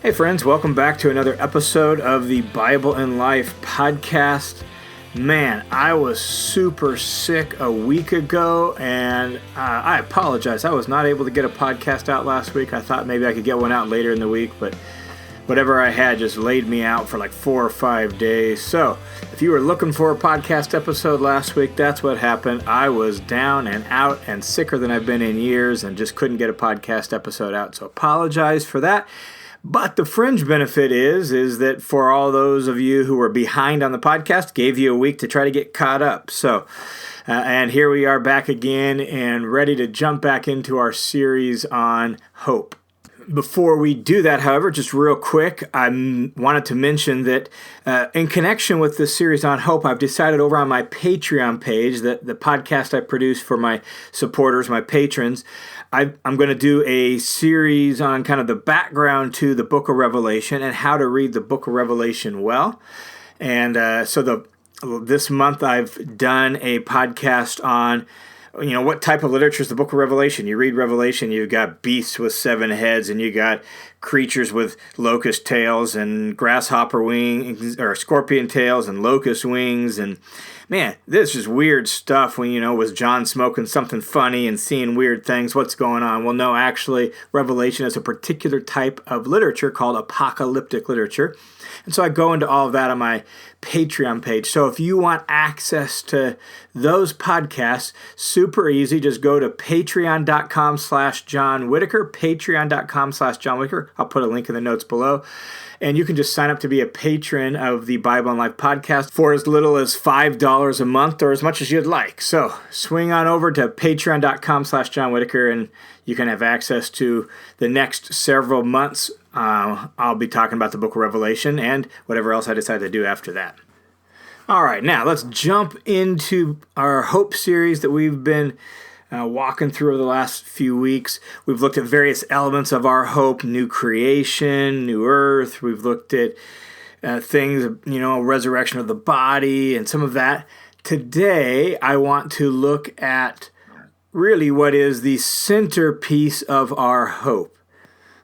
Hey friends, welcome back to another episode of the Bible and Life podcast. Man, I was super sick a week ago, and I apologize. I was not able to get a podcast out last week. I thought maybe I could get one out later in the week, but whatever I had just laid me out for like 4 or 5 days. So if you were looking for a podcast episode last week, that's what happened. I was down and out and sicker than I've been in years and just couldn't get a podcast episode out. So apologize for that. But the fringe benefit is that for all those of you who were behind on the podcast, gave you a week to try to get caught up. So, and here we are back again and ready to jump back into our series on hope. Before we do that, however, just real quick, I wanted to mention that in connection with this series on hope, I've decided over on my Patreon page, that the podcast I produce for my supporters, my patrons, I'm going to do a series on kind of the background to the book of Revelation and how to read the book of Revelation well. And this month I've done a podcast on what type of literature is the book of Revelation? You read Revelation, you've got beasts with 7 heads, and you got creatures with locust tails and grasshopper wings, or scorpion tails and locust wings. And man, this is weird stuff when, was John smoking something funny and seeing weird things? What's going on? Well, no, actually, Revelation is a particular type of literature called apocalyptic literature. And so I go into all of that on my Patreon page. So if you want access to those podcasts, super easy. Just go to patreon.com/John Whitaker, patreon.com/John Whitaker. I'll put a link in the notes below. And you can just sign up to be a patron of the Bible and Life podcast for as little as $5 a month or as much as you'd like. So swing on over to patreon.com/John Whitaker and you can have access to the next several months. I'll be talking about the book of Revelation and whatever else I decide to do after that. All right, now let's jump into our Hope series that we've been walking through over the last few weeks. We've looked at various elements of our hope: new creation, new earth. We've looked at things, resurrection of the body and some of that. Today, I want to look at really what is the centerpiece of our hope.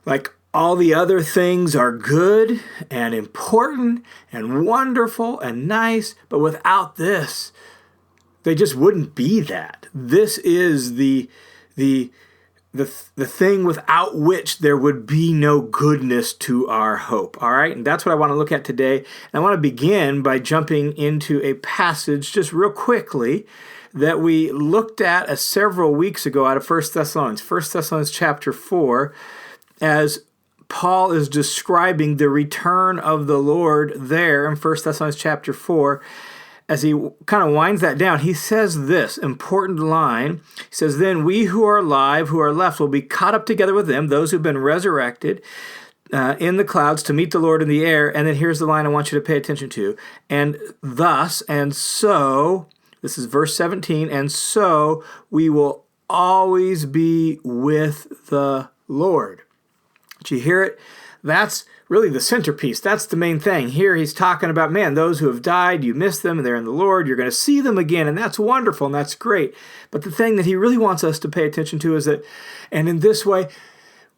Like, all the other things are good and important and wonderful and nice, but without this, they just wouldn't be that. This is the thing without which there would be no goodness to our hope. All right, and that's what I want to look at today. And I want to begin by jumping into a passage just real quickly that we looked at several weeks ago out of 1 Thessalonians chapter 4, as Paul is describing the return of the Lord there in 1 Thessalonians chapter 4. As he kind of winds that down, he says this important line. He says, "Then we who are alive, who are left, will be caught up together with them, those who've been resurrected, in the clouds to meet the Lord in the air." And then here's the line I want you to pay attention to. "And thus, and so," this is verse 17, "and so we will always be with the Lord." Did you hear it? That's really the centerpiece. That's the main thing. Here he's talking about, man, those who have died, you miss them, and they're in the Lord. You're going to see them again, and that's wonderful, and that's great. But the thing that he really wants us to pay attention to is that, and in this way,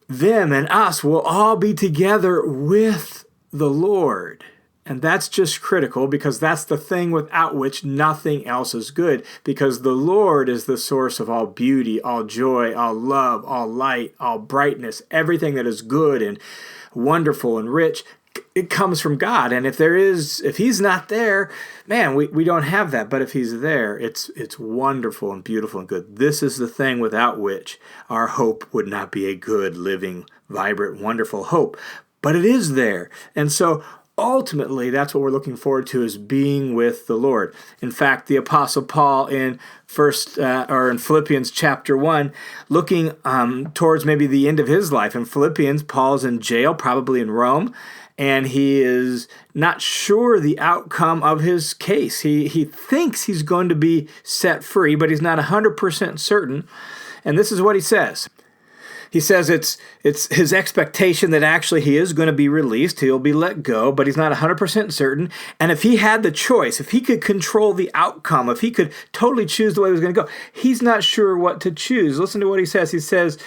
them and us will all be together with the Lord. And that's just critical, because that's the thing without which nothing else is good, because the Lord is the source of all beauty, all joy, all love, all light, all brightness, everything that is good and wonderful and rich. It comes from God. And if he's not there, man, we don't have that. But if he's there, it's wonderful and beautiful and good. This is the thing without which our hope would not be a good, living, vibrant, wonderful hope. But it is there. And so ultimately, that's what we're looking forward to, is being with the Lord. In fact, the Apostle Paul in Philippians chapter 1, looking towards maybe the end of his life. In Philippians, Paul's in jail, probably in Rome, and he is not sure the outcome of his case. He thinks he's going to be set free, but he's not 100% certain. And this is what he says. He says it's his expectation that actually he is going to be released, he'll be let go, but he's not 100% certain. And if he had the choice, if he could control the outcome, if he could totally choose the way he was going to go, he's not sure what to choose. Listen to what he says. He says,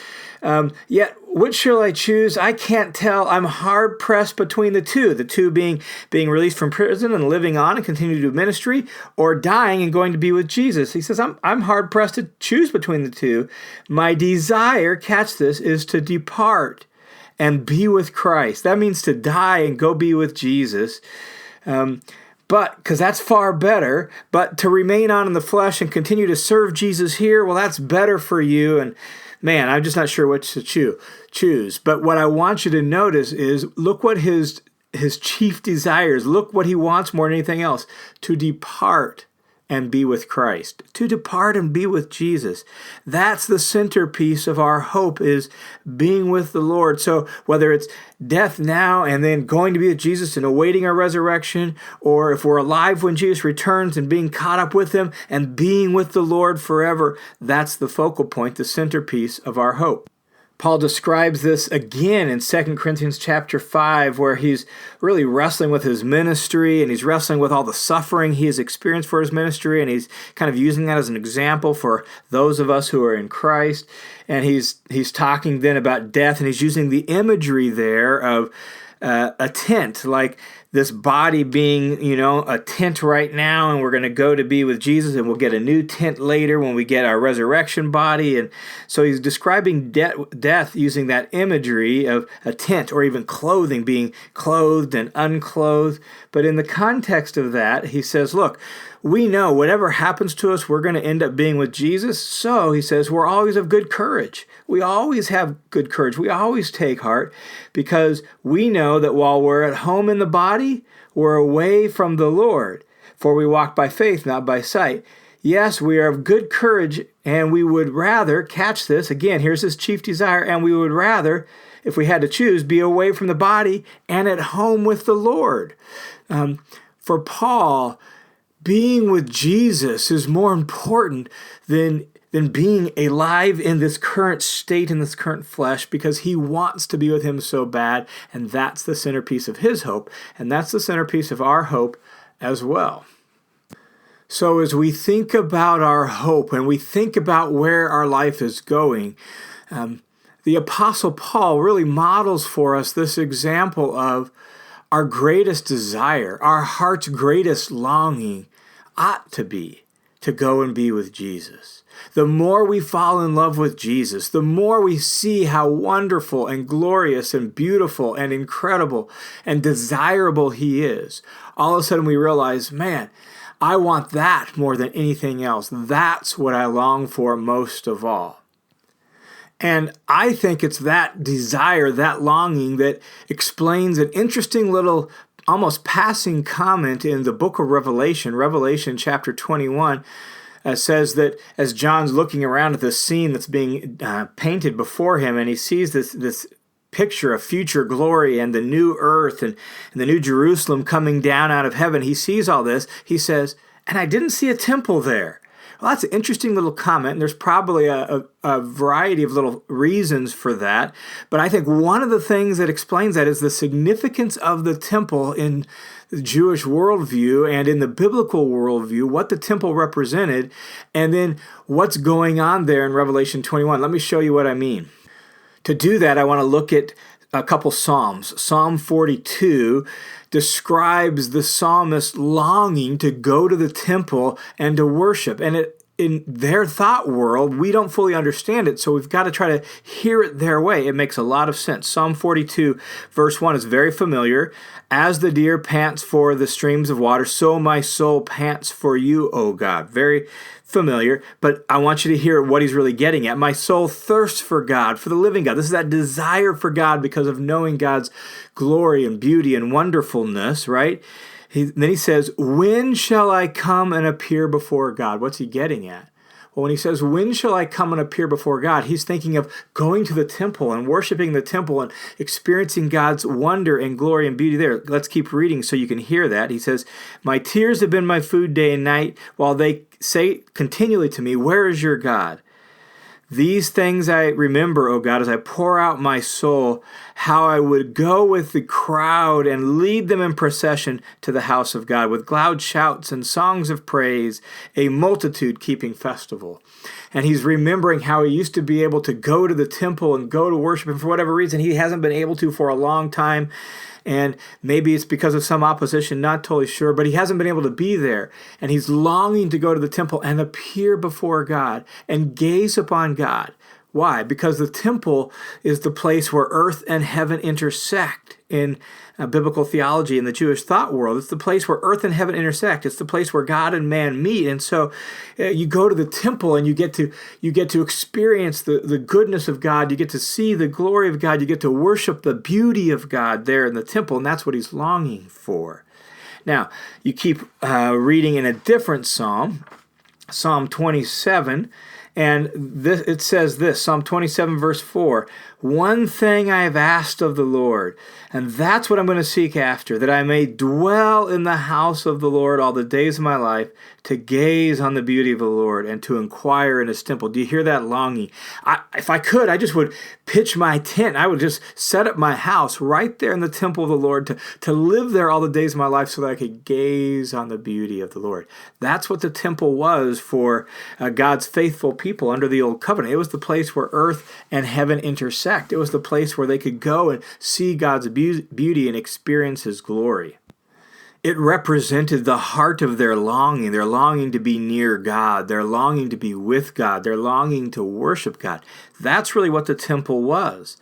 Yet, which shall I choose? I can't tell. I'm hard pressed between the two being released from prison and living on and continue to do ministry, or dying and going to be with Jesus. He says, I'm hard pressed to choose between the two. My desire, catch this, is to depart and be with Christ. That means to die and go be with Jesus. But, because that's far better, but to remain on in the flesh and continue to serve Jesus here, well, that's better for you. And man, I'm just not sure which to choose. But what I want you to notice is, look what his chief desires. Look what he wants more than anything else: to depart and be with Christ, to depart and be with Jesus. That's the centerpiece of our hope, is being with the Lord. So whether it's death now and then going to be with Jesus and awaiting our resurrection, or if we're alive when Jesus returns and being caught up with him and being with the Lord forever, that's the focal point, the centerpiece of our hope. Paul describes this again in 2 Corinthians chapter 5, where he's really wrestling with his ministry, and he's wrestling with all the suffering he has experienced for his ministry, and he's kind of using that as an example for those of us who are in Christ. And he's talking then about death, and he's using the imagery there of a tent, like this body being, a tent right now, and we're going to go to be with Jesus, and we'll get a new tent later when we get our resurrection body. And so he's describing death using that imagery of a tent, or even clothing, being clothed and unclothed. But in the context of that, he says, look, we know whatever happens to us, we're going to end up being with Jesus. So he says, we're always of good courage. We always have good courage. We always take heart, because we know that while we're at home in the body, we're away from the Lord. For we walk by faith, not by sight. Yes, we are of good courage, and we would rather, catch this, again, here's his chief desire, and we would rather, if we had to choose, be away from the body and at home with the Lord. For Paul, being with Jesus is more important than being alive in this current state, in this current flesh, because he wants to be with him so bad, and that's the centerpiece of his hope, and that's the centerpiece of our hope as well. So as we think about our hope, and we think about where our life is going, the Apostle Paul really models for us this example of our greatest desire, our heart's greatest longing ought to be to go and be with Jesus. The more we fall in love with Jesus, the more we see how wonderful and glorious and beautiful and incredible and desirable he is. All of a sudden we realize, man, I want that more than anything else. That's what I long for most of all. And I think it's that desire, that longing, that explains an interesting little almost passing comment in the book of Revelation chapter 21, says that as John's looking around at this scene that's being painted before him, and he sees this picture of future glory and the new earth and the new Jerusalem coming down out of heaven, he sees all this. He says, and I didn't see a temple there. Well, that's an interesting little comment, and there's probably a variety of little reasons for that. But I think one of the things that explains that is the significance of the temple in the Jewish worldview and in the biblical worldview, what the temple represented, and then what's going on there in Revelation 21. Let me show you what I mean. To do that, I want to look at a couple Psalms. Psalm 42 describes the psalmist longing to go to the temple and to worship. And in their thought world, we don't fully understand it, so we've got to try to hear it their way. It makes a lot of sense. Psalm 42, verse 1 is very familiar. As the deer pants for the streams of water, so my soul pants for you, O God. Very familiar, but I want you to hear what he's really getting at. My soul thirsts for God, for the living God. This is that desire for God because of knowing God's glory and beauty and wonderfulness, right? Then he says, when shall I come and appear before God? What's he getting at? Well, when he says, when shall I come and appear before God? He's thinking of going to the temple and worshiping the temple and experiencing God's wonder and glory and beauty there. Let's keep reading so you can hear that. He says, my tears have been my food day and night, while they say continually to me, where is your God? These things I remember, O God, as I pour out my soul, how I would go with the crowd and lead them in procession to the house of God with loud shouts and songs of praise, a multitude keeping festival. and he's remembering how he used to be able to go to the temple and go to worship, and for whatever reason he hasn't been able to for a long time. And maybe it's because of some opposition, not totally sure, but he hasn't been able to be there. And he's longing to go to the temple and appear before God and gaze upon God. Why? Because the temple is the place where earth and heaven intersect in biblical theology in the Jewish thought world. It's the place where earth and heaven intersect. It's the place where God and man meet. And so you go to the temple and you get to experience the goodness of God. You get to see the glory of God. You get to worship the beauty of God there in the temple, and that's what he's longing for. Now, you keep reading in a different psalm, Psalm 27, and it says this, Psalm 27, verse 4, "One thing I have asked of the Lord, and that's what I'm going to seek after, that I may dwell in the house of the Lord all the days of my life, to gaze on the beauty of the Lord and to inquire in his temple." Do you hear that longing? If I could, I just would pitch my tent. I would just set up my house right there in the temple of the Lord to live there all the days of my life so that I could gaze on the beauty of the Lord. That's what the temple was for God's faithful people under the Old Covenant. It was the place where earth and heaven intersect. It was the place where they could go and see God's beauty and experience his glory. It represented the heart of their longing to be near God, their longing to be with God, their longing to worship God. That's really what the temple was.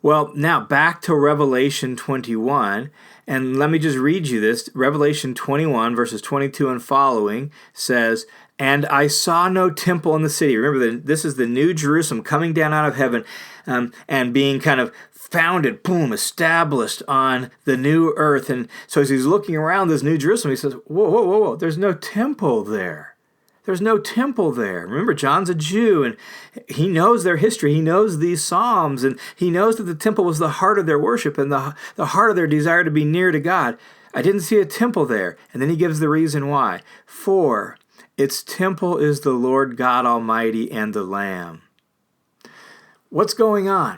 Well, now back to Revelation 21, and let me just read you this. Revelation 21, verses 22 and following says, "And I saw no temple in the city." Remember, this is the new Jerusalem coming down out of heaven and being kind of founded, established on the new earth. And so as he's looking around this new Jerusalem, he says, whoa, there's no temple there. There's no temple there. Remember, John's a Jew, and he knows their history. He knows these Psalms, and he knows that the temple was the heart of their worship and the heart of their desire to be near to God. I didn't see a temple there. And then he gives the reason why. "For its temple is the Lord God Almighty and the Lamb." What's going on?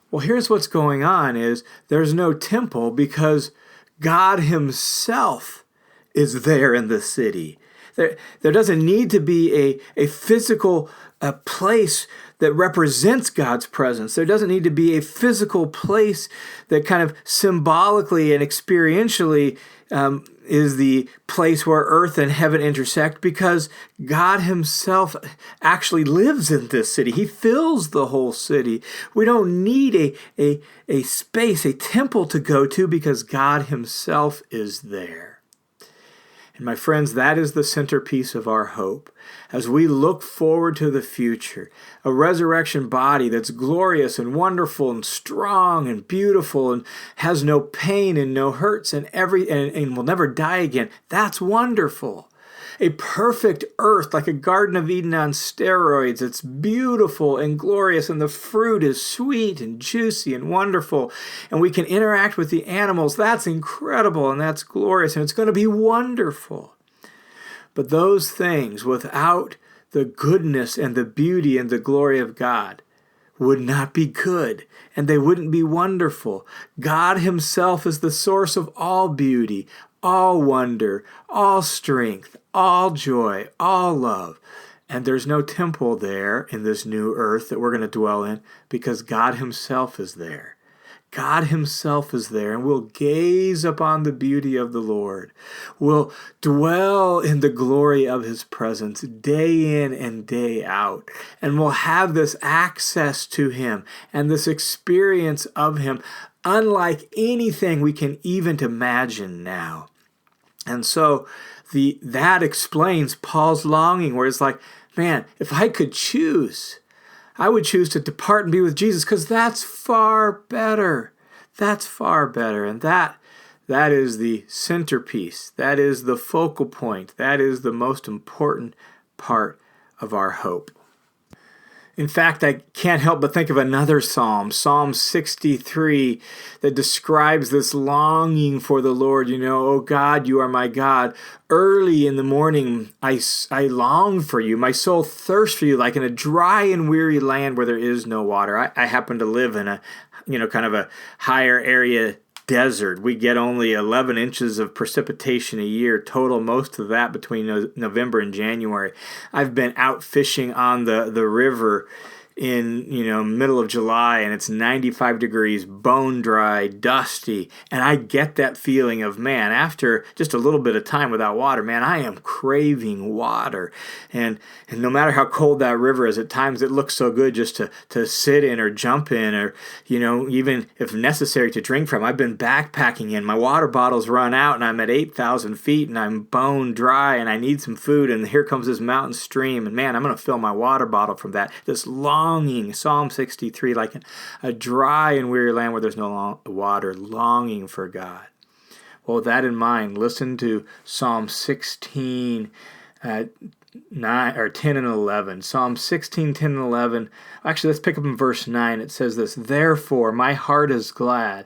Well, here's what's going on is there's no temple because God himself is there in the city. There doesn't need to be a physical place that represents God's presence. There doesn't need to be a physical place that kind of symbolically and experientially is the place where earth and heaven intersect, because God himself actually lives in this city. He fills the whole city. We don't need a space, a temple to go to, because God himself is there. And my friends, that is the centerpiece of our hope. As we look forward to the future, a resurrection body that's glorious and wonderful and strong and beautiful and has no pain and no hurts and will never die again. That's wonderful. A perfect earth like a Garden of Eden on steroids. It's beautiful and glorious, and the fruit is sweet and juicy and wonderful, and we can interact with the animals. That's incredible and that's glorious, and it's going to be wonderful. But those things, without the goodness and the beauty and the glory of God, would not be good, and they wouldn't be wonderful. God himself is the source of all beauty, all wonder, all strength, all joy, all love. And there's no temple there in this new earth that we're going to dwell in, because God himself is there. God himself is there, and we'll gaze upon the beauty of the Lord. We'll dwell in the glory of his presence day in and day out. And we'll have this access to him and this experience of him unlike anything we can even imagine now. And so that explains Paul's longing, where it's like, man, if I could choose, I would choose to depart and be with Jesus, because that's far better. That's far better. And that is the centerpiece. That is the focal point. That is the most important part of our hope. In fact, I can't help but think of another psalm, Psalm 63, that describes this longing for the Lord. "Oh God, you are my God. Early in the morning, I long for you. My soul thirsts for you, like in a dry and weary land where there is no water." I happen to live in a, kind of a higher area desert. We get only 11 inches of precipitation a year total, most of that between November and January. I've been out fishing on the river in middle of July, and it's 95 degrees, bone dry, dusty, and I get that feeling of, man, after just a little bit of time without water, man, I am craving water. And no matter how cold that river is, at times it looks so good just to sit in or jump in, or even if necessary to drink from. I've been backpacking in, my water bottles run out, and I'm at 8,000 feet, and I'm bone dry, and I need some food, and here comes this mountain stream, and man, I'm going to fill my water bottle from that. This longing, Psalm 63, like a dry and weary land where there's no water, longing for God. Well, with that in mind, listen to Psalm 16, 10 and 11. Psalm 16, 10 and 11. Actually, let's pick up in verse 9. It says this: "Therefore, my heart is glad.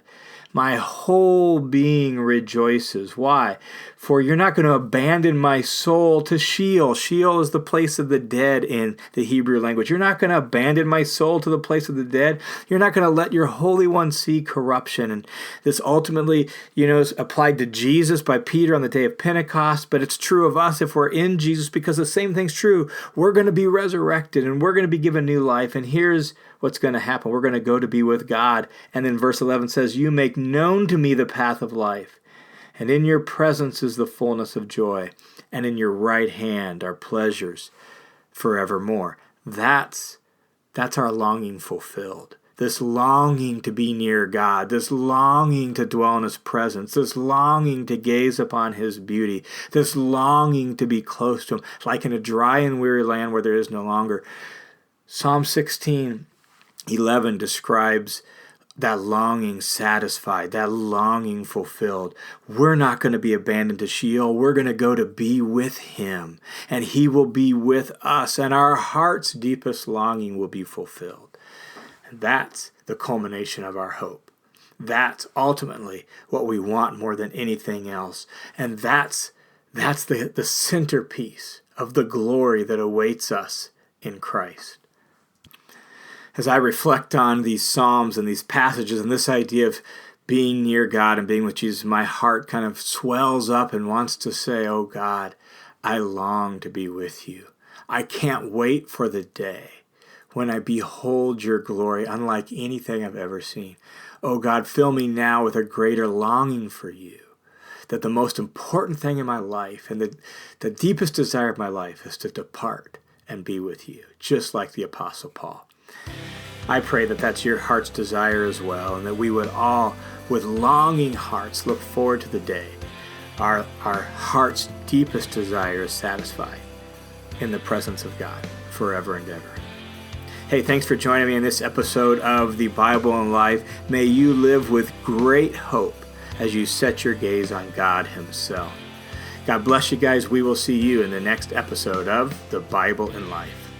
My whole being rejoices." Why? "For you're not going to abandon my soul to Sheol." Sheol is the place of the dead in the Hebrew language. You're not going to abandon my soul to the place of the dead. You're not going to let your Holy One see corruption. And this ultimately, is applied to Jesus by Peter on the day of Pentecost, but it's true of us if we're in Jesus, because the same thing's true. We're going to be resurrected, and we're going to be given new life. And here's what's going to happen. We're going to go to be with God. And then verse 11 says, "You make known to me the path of life, and in your presence is the fullness of joy, and in your right hand are pleasures forevermore." That's our longing fulfilled. This longing to be near God, this longing to dwell in His presence, this longing to gaze upon His beauty, this longing to be close to Him, like in a dry and weary land where there is no longer. Psalm 16:11 describes that longing satisfied, that longing fulfilled. We're not going to be abandoned to Sheol. We're going to go to be with Him, and He will be with us, and our heart's deepest longing will be fulfilled. And that's the culmination of our hope. That's ultimately what we want more than anything else. And that's the centerpiece of the glory that awaits us in Christ. As I reflect on these Psalms and these passages and this idea of being near God and being with Jesus, my heart kind of swells up and wants to say, "Oh God, I long to be with you. I can't wait for the day when I behold your glory unlike anything I've ever seen. Oh God, fill me now with a greater longing for you, that the most important thing in my life and the deepest desire of my life is to depart and be with you," just like the Apostle Paul. I pray that that's your heart's desire as well, and that we would all, with longing hearts, look forward to the day our heart's deepest desire is satisfied in the presence of God forever and ever. Hey, thanks for joining me in this episode of The Bible in Life. May you live with great hope as you set your gaze on God Himself. God bless you guys. We will see you in the next episode of The Bible in Life.